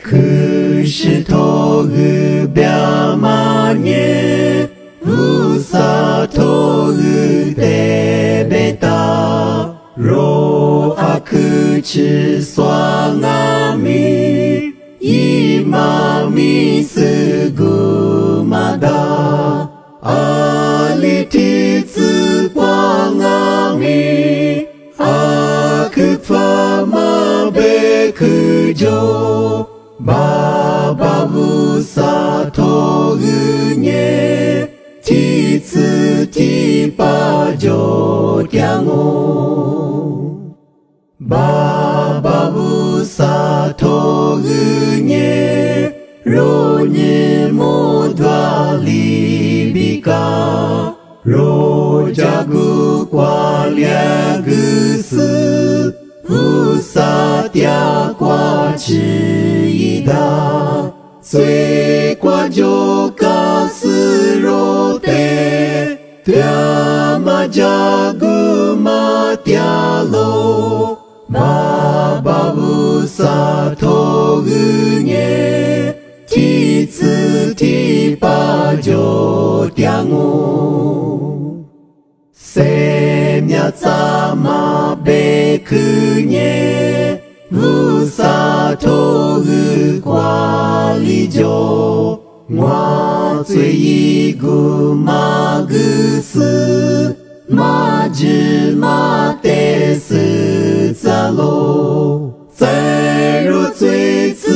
可是头日表马年，乌萨头日得贝达，若阿克吃双阿米，伊玛米斯古马达，阿里提子光阿米，阿克法马贝克就。Baba busa togunye, ti tsu ti pa jo tiango. Baba busa togunye, ro nye mo dwa libika, ro jagu kwa lia gu su, usa tia kwa chi。最挂就卡斯罗德，马加古马嗲罗，巴巴乌萨托古涅，提次提巴就嗲我，塞米亚扎马贝库涅。乌萨托日挂里就，我最一个马格斯，马吉马德斯扎罗，在若最次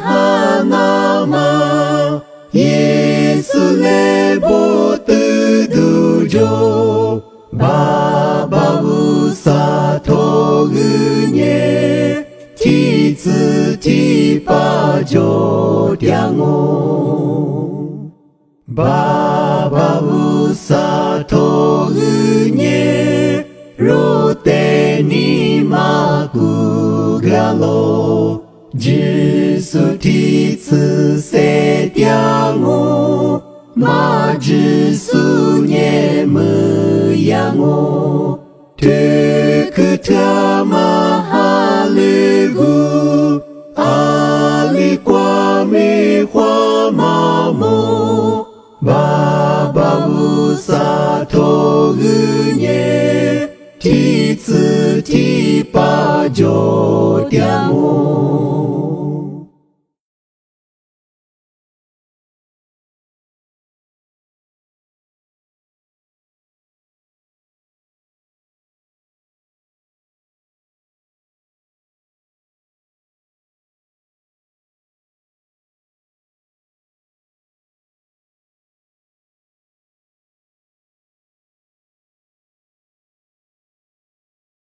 哈那玛，耶稣来波得度就，巴巴乌萨托日涅。提子提巴就点我，巴巴乌萨托日涅，若得你马古嘎罗，只是提子塞点我，马只是涅么样我，这个他妈哈利。阿里瓜米花马莫，巴巴乌萨托日涅，提子提巴就点我。